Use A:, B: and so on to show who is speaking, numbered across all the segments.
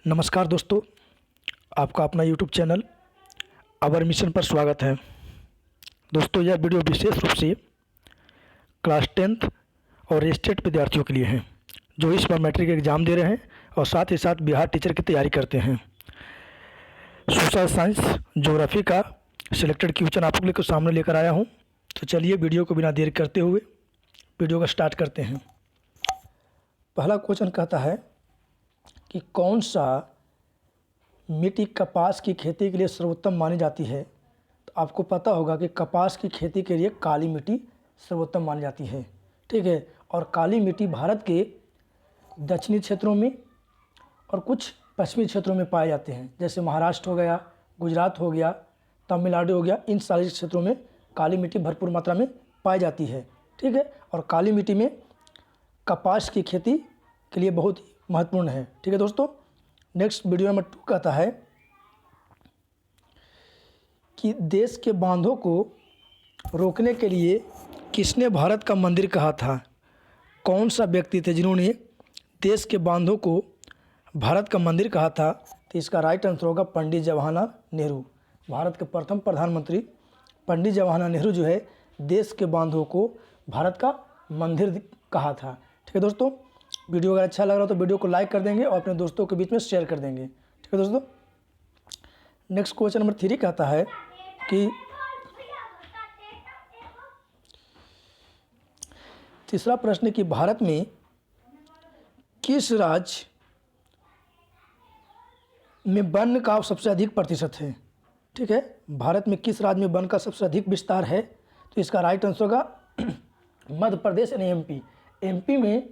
A: नमस्कार दोस्तों, आपका अपना यूट्यूब चैनल आवर मिशन पर स्वागत है। दोस्तों, यह वीडियो विशेष रूप से क्लास 10th और स्टेट विद्यार्थियों के लिए है जो इस बार मैट्रिक एग्ज़ाम दे रहे हैं और साथ ही साथ बिहार टीचर की तैयारी करते हैं। सोशल साइंस ज्योग्राफी का सिलेक्टेड क्वेश्चन आप लोग के सामने लेकर आया हूँ। तो चलिए वीडियो को बिना देर करते हुए वीडियो का स्टार्ट करते हैं। पहला क्वेश्चन कहता है कि कौन सा मिट्टी कपास की खेती के लिए सर्वोत्तम मानी जाती है। तो आपको पता होगा कि कपास की खेती के लिए काली मिट्टी सर्वोत्तम मानी जाती है। ठीक है, और काली मिट्टी भारत के दक्षिणी क्षेत्रों में और कुछ पश्चिमी क्षेत्रों में पाए जाते हैं, जैसे महाराष्ट्र हो गया, गुजरात हो गया, तमिलनाडु हो गया। इन सारे क्षेत्रों में काली मिट्टी भरपूर मात्रा में पाई जाती है। ठीक है, और काली मिट्टी में कपास की खेती के लिए बहुत ही महत्वपूर्ण है। ठीक है दोस्तों, नेक्स्ट वीडियो नंबर 2 कहता है कि देश के बांधों को रोकने के लिए किसने भारत का मंदिर कहा था। कौन सा व्यक्ति थे जिन्होंने देश के बांधों को भारत का मंदिर कहा था। तो इसका राइट आंसर होगा पंडित जवाहरलाल नेहरू। भारत के प्रथम प्रधानमंत्री पंडित जवाहरलाल नेहरू जो है देश के बांधों को भारत का मंदिर कहा था। ठीक है दोस्तों, वीडियो अगर अच्छा लग रहा हो तो वीडियो को लाइक कर देंगे और अपने दोस्तों के बीच में शेयर कर देंगे। ठीक है दोस्तों, नेक्स्ट क्वेश्चन नंबर 3 कहता है कि तीसरा प्रश्न कि भारत में किस राज्य में वन का सबसे अधिक प्रतिशत है। ठीक है, भारत में किस राज्य में वन का सबसे अधिक विस्तार है। तो इसका राइट आंसर होगा मध्य प्रदेश यानी एमपी। एमपी में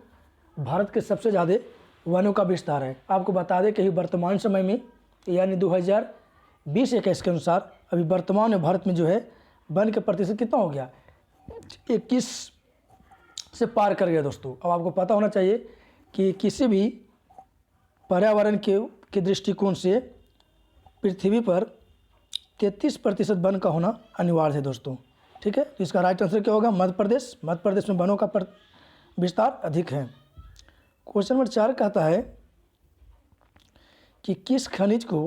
A: भारत के सबसे ज़्यादा वनों का विस्तार है। आपको बता दें कि वर्तमान समय में यानी 2020-21 के अनुसार अभी वर्तमान में भारत में जो है वन का प्रतिशत कितना हो गया, 21 से पार कर गया दोस्तों। अब आपको पता होना चाहिए कि किसी भी पर्यावरण के दृष्टिकोण से पृथ्वी पर 33% वन का होना अनिवार्य है दोस्तों। ठीक है, तो इसका राइट आंसर क्या होगा मध्य प्रदेश। मध्य प्रदेश में वनों का विस्तार अधिक है। क्वेश्चन नंबर 4 कहता है कि किस खनिज को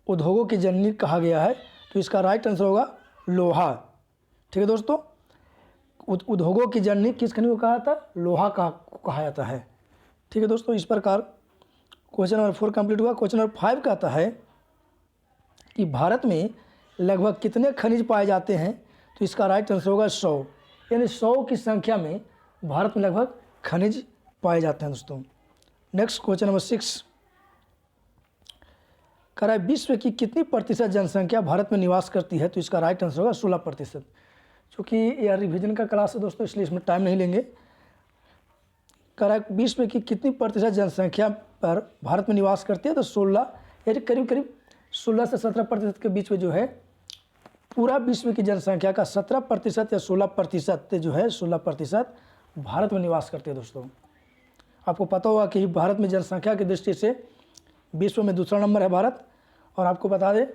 A: उद्योगों की जननी कहा गया है। तो इसका राइट आंसर होगा लोहा। ठीक है दोस्तों, उद्योगों की जननी किस खनिज को कहा था, लोहा का कहा जाता है। ठीक है दोस्तों, इस प्रकार क्वेश्चन नंबर 4 कंप्लीट हुआ। क्वेश्चन नंबर 5 कहता है कि भारत में लगभग कितने खनिज पाए जाते हैं। तो इसका राइट आंसर होगा 100, यानी 100 की संख्या में भारत में लगभग खनिज पाए जाते हैं दोस्तों। नेक्स्ट क्वेश्चन नंबर 6 कह रहा है विश्व की कितनी प्रतिशत जनसंख्या भारत में निवास करती है। तो इसका राइट आंसर होगा 16%। चूँकि यह रिवीजन का क्लास है दोस्तों, इसलिए इसमें टाइम नहीं लेंगे। कह रहा है विश्व की कितनी प्रतिशत जनसंख्या पर भारत में निवास करती है। तो 16, यानी करीब 16 से 17% के बीच में जो है पूरा विश्व की जनसंख्या का 17% या 16% जो है 16% भारत में निवास करते हैं दोस्तों। आपको पता होगा कि भारत में जनसंख्या की दृष्टि से विश्व में दूसरा नंबर है भारत। और आपको बता दें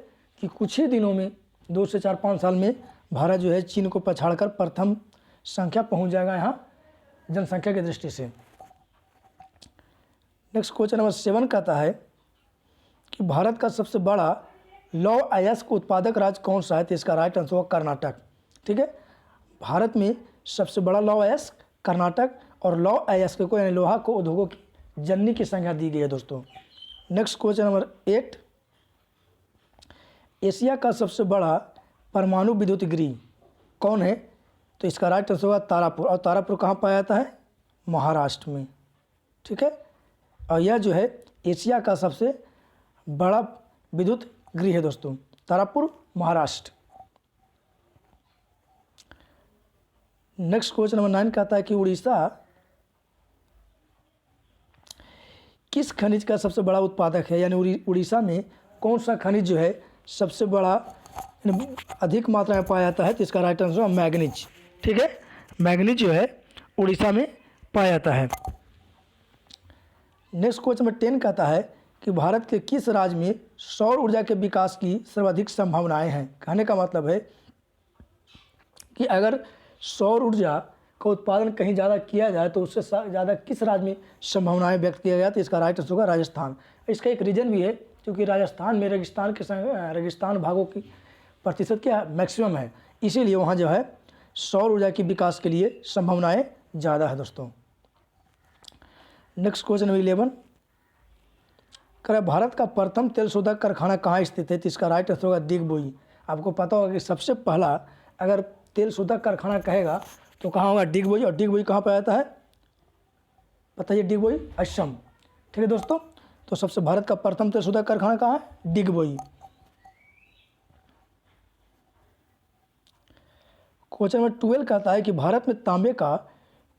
A: कि कुछ ही दिनों में 2 से 4-5 साल में भारत जो है चीन को पछाड़कर प्रथम संख्या पहुंच जाएगा यहाँ जनसंख्या की दृष्टि से। नेक्स्ट क्वेश्चन नंबर 7 कहता है कि भारत का सबसे बड़ा लौह अयस्क उत्पादक राज्य कौन सा है। तो इसका राइट आंसर होगा कर्नाटक। ठीक है, भारत में सबसे बड़ा लौह अयस्क कर्नाटक, और लौह अयस्क को यानी लोहा को उद्योगों की जननी की संज्ञा दी गई है दोस्तों। नेक्स्ट क्वेश्चन नंबर 8 एशिया का सबसे बड़ा परमाणु विद्युत गृह कौन है। तो इसका राइट आंसर होगा तारापुर। और तारापुर कहाँ पाया जाता है, महाराष्ट्र में। ठीक है, और यह जो है एशिया का सबसे बड़ा विद्युत गृह है दोस्तों, Tarapur Maharashtra. Next question number 9 कहता है कि उड़ीसा किस खनिज का सबसे बड़ा उत्पादक है, यानी उड़ीसा में कौन सा खनिज जो है सबसे बड़ा अधिक मात्रा में पाया जाता है। तो इसका राइट आंसर है मैग्नीज। ठीक है, मैग्नीज जो है उड़ीसा में पाया जाता है। नेक्स्ट क्वेश्चन नंबर 10 कहता है कि भारत के किस राज्य में सौर ऊर्जा के विकास की सर्वाधिक संभावनाएं हैं। कहने का मतलब है कि अगर सौर ऊर्जा का उत्पादन कहीं ज़्यादा किया जाए तो उससे ज़्यादा किस राज्य में संभावनाएं व्यक्त किया गया, तो इसका राइट आंसर होगा राजस्थान। इसका एक रीज़न भी है, क्योंकि राजस्थान में रेगिस्तान भागों की प्रतिशत क्या मैक्सिमम है, इसीलिए वहाँ जो है सौर ऊर्जा के विकास के लिए संभावनाएं ज़्यादा है दोस्तों। नेक्स्ट क्वेश्चन नंबर 11, कह भारत का प्रथम तेल शोधक कारखाना कहाँ स्थित है, तो इसका राइट आंसर होगा दिग्बोई। आपको पता होगा कि सबसे पहला अगर तेल शोधक कारखाना कहेगा तो कहाँ होगा, डिगबोई। और डिगबोई कहाँ पर आता है, बताइए, डिगबोई असम। ठीक है दोस्तों, तो सबसे भारत का प्रथम तेल शोधक कारखाना कहाँ है, डिगबोई। क्वेश्चन नंबर 12 कहता है कि भारत में तांबे का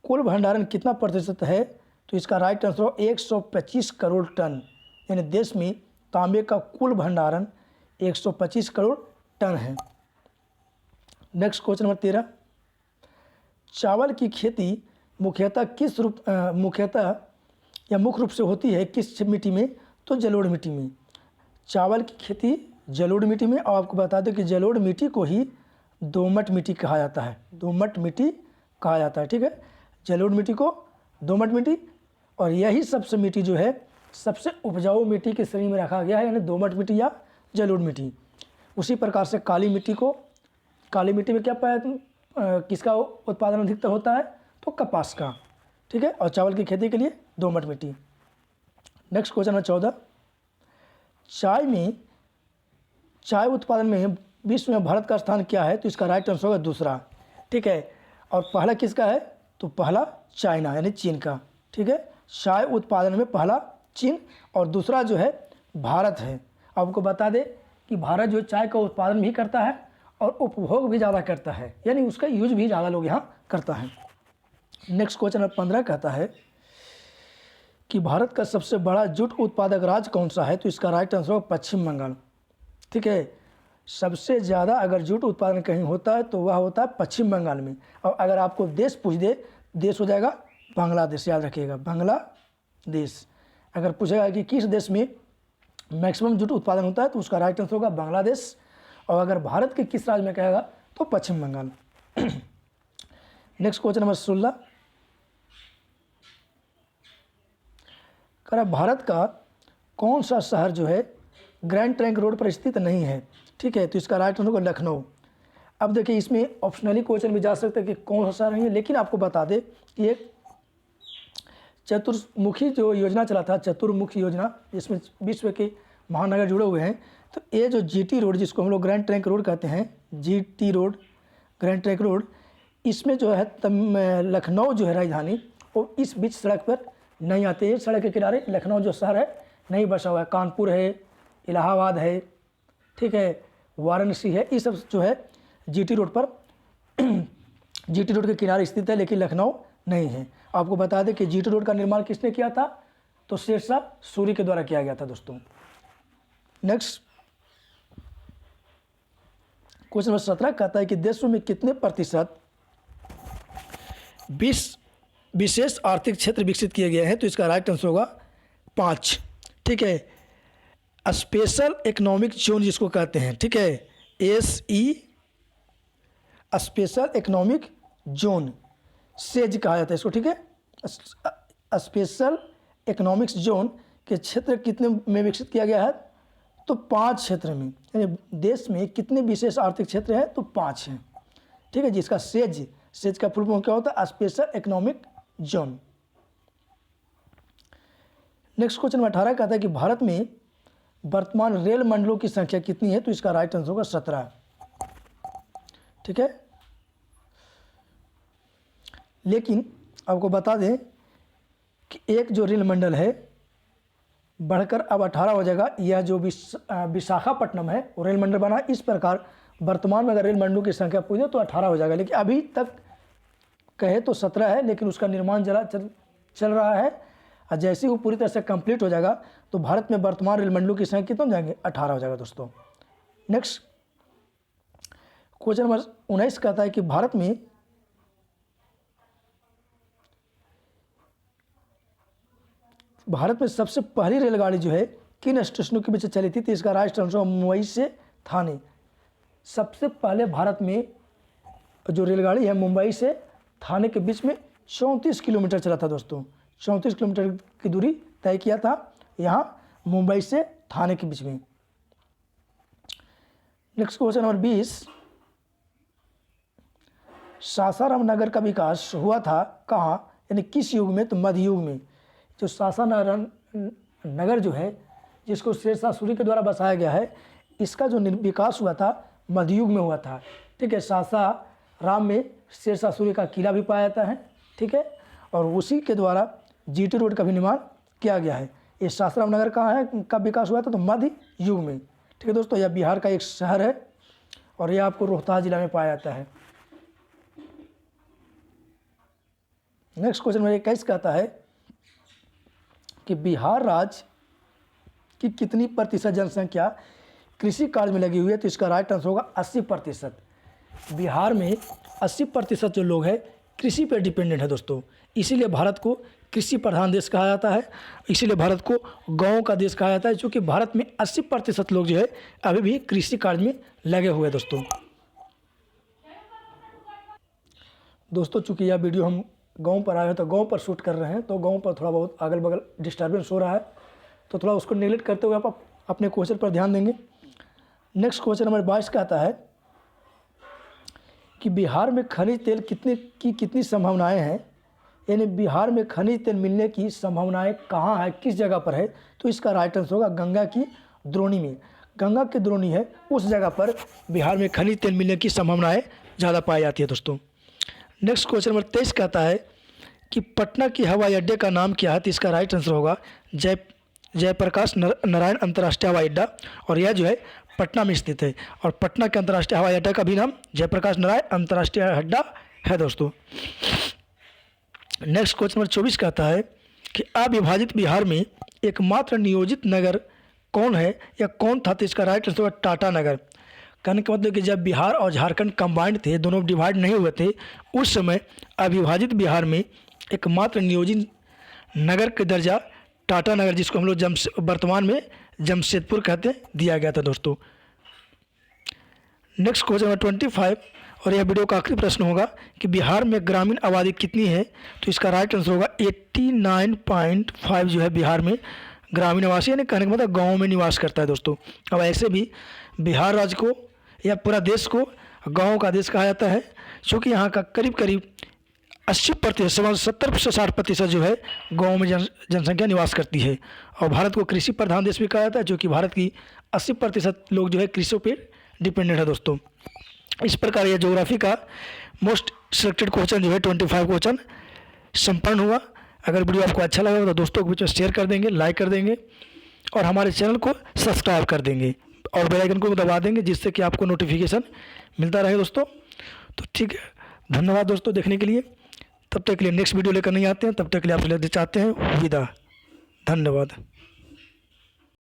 A: कुल भंडारण कितना प्रतिशत है, तो इसका राइट आंसर हो 125 करोड़ टन, यानी देश में तांबे का कुल भंडारण 125 करोड़ टन है। नेक्स्ट क्वेश्चन नंबर 13, चावल की खेती मुख्यतः मुख्य रूप से होती है किस मिट्टी में, तो जलोढ़ मिट्टी में। चावल की खेती जलोढ़ मिट्टी में, और आपको बता दें कि जलोढ़ मिट्टी को ही दोमट मिट्टी कहा जाता है, दोमट मिट्टी कहा जाता है। ठीक है, जलोढ़ मिट्टी को दोमट मिट्टी, और यही सबसे मिट्टी जो है सबसे उपजाऊ मिट्टी की श्रेणी में रखा गया है, यानी दोमट मिट्टी या जलोढ़ मिट्टी। उसी प्रकार से काली मिट्टी में क्या किसका उत्पादन अधिकतर होता है, तो कपास का। ठीक है, और चावल की खेती के लिए दोमट मिट्टी। नेक्स्ट क्वेश्चन नंबर 14, चाय उत्पादन में विश्व में भारत का स्थान क्या है, तो इसका राइट आंसर होगा दूसरा। ठीक है, और पहला किसका है, तो पहला चाइना यानी चीन का। ठीक है, चाय उत्पादन में पहला चीन और दूसरा जो है भारत है। आपको बता दें कि भारत जो चाय का उत्पादन भी करता है और उपभोग भी ज़्यादा करता है, यानी उसका यूज भी ज़्यादा लोग यहाँ करता है। नेक्स्ट क्वेश्चन नंबर 15 कहता है कि भारत का सबसे बड़ा जूट उत्पादक राज्य कौन सा है, तो इसका राइट आंसर होगा पश्चिम बंगाल। ठीक है, सबसे ज़्यादा अगर जूट उत्पादन कहीं होता है तो वह होता है पश्चिम बंगाल में। और अगर आपको देश पूछ दे, देश हो जाएगा बांग्लादेश, याद रखिएगा बांग्लादेश। अगर पूछेगा कि किस देश में मैक्सिमम जूट उत्पादन होता है, तो उसका राइट आंसर होगा बांग्लादेश। और अगर भारत के किस राज्य में कहेगा, तो पश्चिम बंगाल। नेक्स्ट क्वेश्चन नंबर 16, कह रहा भारत का कौन सा शहर जो है ग्रैंड ट्रंक रोड पर स्थित नहीं है। ठीक है, तो इसका राइट आंसर होगा लखनऊ। अब देखिए, इसमें ऑप्शनली क्वेश्चन भी जा सकता है कि कौन सा शहर नहीं है, लेकिन आपको बता दें कि एक चतुर्मुखी जो योजना चला था, चतुर्मुखी योजना, जिसमें विश्व के महानगर जुड़े हुए हैं, तो ये जो जीटी रोड, जिसको हम लोग ग्रैंड ट्रंक रोड कहते हैं, GT road, grand trunk road, इसमें जो है लखनऊ जो है राजधानी, वो इस बीच सड़क पर नहीं आते हैं। सड़क के किनारे लखनऊ जो शहर है नहीं बसा हुआ है, कानपुर है, इलाहाबाद है, ठीक है, वाराणसी है, ये सब जो है जीटी रोड पर जीटी रोड के किनारे स्थित है, लेकिन लखनऊ नहीं है। आपको बता दें कि जीटी रोड का निर्माण किसने किया था, तो शेरशाह सूरी के द्वारा किया गया था दोस्तों। नेक्स्ट क्वेश्चन नंबर 17 कहता है कि देशों में कितने प्रतिशत विशेष आर्थिक क्षेत्र विकसित किए गए हैं, तो इसका राइट आंसर होगा 5। ठीक है, स्पेशल इकोनॉमिक जोन जिसको कहते हैं, ठीक है, SE special economic zone says कहा जाता है इसको। ठीक है, स्पेशल इकोनॉमिक्स जोन के क्षेत्र कितने में विकसित किया गया है, तो 5 क्षेत्र में, यानी देश में कितने विशेष आर्थिक क्षेत्र हैं, तो 5 हैं। ठीक है, जिसका सेज का फुल फॉर्म क्या होता है, special economic zone. Next question 18 कहता है कि भारत में वर्तमान रेल मंडलों की संख्या कितनी है, तो इसका राइट आंसर होगा 17। ठीक है, लेकिन आपको बता दें कि एक जो रेल मंडल है बढ़कर अब 18 हो जाएगा। यह जो विशाखापट्टनम है वो रेल मंडल बना। इस प्रकार वर्तमान में अगर रेल मंडलों की संख्या पूछे तो 18 हो जाएगा, लेकिन अभी तक कहे तो 17 है, लेकिन उसका निर्माण चल रहा है। और जैसे ही वो पूरी तरह से कंप्लीट हो जाएगा तो भारत में वर्तमान रेल मंडलों की संख्या कितने हो जाएंगे, 18 हो जाएगा दोस्तों। नेक्स्ट क्वेश्चन नंबर 19 कहता है कि भारत में सबसे पहली रेलगाड़ी जो है किन स्टेशनों के बीच चली थी, तो इसका राइट आंसर मुंबई से थाने। सबसे पहले भारत में जो रेलगाड़ी है मुंबई से थाने के बीच में 34 किलोमीटर चला था दोस्तों। 34 किलोमीटर की दूरी तय किया था यहाँ मुंबई से थाने के बीच में। नेक्स्ट क्वेश्चन नंबर 20, सासाराम नगर का विकास हुआ था कहाँ, यानी किस युग में? तो मध्य युग में। जो सासाराम नगर जो है, जिसको शेरशाह सूरी के द्वारा बसाया गया है, इसका जो विकास हुआ था मध्य युग में हुआ था। ठीक है, सासाराम में शेरशाह सूरी का किला भी पाया जाता है। ठीक है, और उसी के द्वारा जीटी रोड का भी निर्माण किया गया है। ये सासाराम नगर कहाँ है, कब विकास हुआ था? तो मध्य युग में। ठीक है दोस्तों, यह बिहार का एक शहर है और यह आपको रोहतास जिला में पाया जाता है। नेक्स्ट क्वेश्चन में 21 कहता है कि बिहार राज्य की कितनी प्रतिशत जनसंख्या कृषि कार्य में लगी हुई है? तो इसका राइट आंसर होगा 80%। बिहार में 80% जो लोग हैं कृषि पर डिपेंडेंट है दोस्तों। इसीलिए भारत को कृषि प्रधान देश कहा जाता है, इसीलिए भारत को गांव का देश कहा जाता है, क्योंकि भारत में 80% लोग जो है अभी भी कृषि कार्य में लगे हुए हैं दोस्तों। चूँकि यह वीडियो हम गांव पर आए हैं तो गांव पर शूट कर रहे हैं, तो गांव पर थोड़ा बहुत अगल बगल डिस्टर्बेंस हो रहा है, तो थोड़ा उसको नेगलेक्ट करते हुए आप अपने क्वेश्चन पर ध्यान देंगे। नेक्स्ट क्वेश्चन नंबर 22 का आता है कि बिहार में खनिज तेल कितनी संभावनाएं हैं, यानी बिहार में खनिज तेल मिलने की संभावनाएं कहाँ है, किस जगह पर है? तो इसका राइट आंसर होगा गंगा की द्रोणी में। गंगा की द्रोणी है उस जगह पर बिहार में खनिज तेल मिलने की संभावनाएं ज़्यादा पाई जाती है दोस्तों। नेक्स्ट क्वेश्चन नंबर 23 कहता है कि पटना की हवाई अड्डे का नाम क्या है? तो इसका राइट आंसर होगा जयप्रकाश नारायण अंतर्राष्ट्रीय हवाई अड्डा, और यह जो है पटना में स्थित है। और पटना के अंतर्राष्ट्रीय हवाई अड्डा का भी नाम जयप्रकाश नारायण अंतर्राष्ट्रीय अड्डा है दोस्तों। नेक्स्ट क्वेश्चन नंबर 24 कहता है कि अविभाजित बिहार में एकमात्र नियोजित नगर कौन है या कौन था? तो इसका राइट आंसर होगा टाटा नगर। कहने का मतलब कि जब बिहार और झारखंड कंबाइंड थे, दोनों डिवाइड नहीं हुए थे, उस समय अविभाजित बिहार में एकमात्र नियोजित नगर का दर्जा टाटा नगर, जिसको हम लोग वर्तमान में जमशेदपुर कहते हैं, दिया गया था दोस्तों। नेक्स्ट क्वेश्चन नंबर 25, और यह वीडियो का आखिरी प्रश्न होगा कि बिहार में ग्रामीण आबादी कितनी है? तो इसका राइट आंसर होगा 89.5 जो है बिहार में ग्रामीण आवासी, यानी कहने का मतलब गाँव में निवास करता है दोस्तों। अब ऐसे भी बिहार राज्य को या पूरा देश को गाँव का देश कहा जाता है, क्योंकि यहाँ का करीब 80% 70 से 60% जो है गाँव में जनसंख्या निवास करती है। और भारत को कृषि प्रधान देश भी कहा जाता है, जो कि भारत की 80% लोग जो है कृषि पर डिपेंडेंट है दोस्तों। इस प्रकार यह ज्योग्राफी का मोस्ट सिलेक्टेड क्वेश्चन जो है 25 क्वेश्चन संपन्न हुआ। अगर वीडियो आपको अच्छा लगा तो दोस्तों के बीच में शेयर कर देंगे, लाइक कर देंगे और हमारे चैनल को सब्सक्राइब कर देंगे और बेल आइकन को दबा देंगे, जिससे कि आपको नोटिफिकेशन मिलता रहे दोस्तों। तो ठीक है, धन्यवाद दोस्तों देखने के लिए। तब तक के लिए नेक्स्ट वीडियो लेकर नहीं आते हैं, तब तक के लिए आपसे लेते चाहते हैं विदा। धन्यवाद।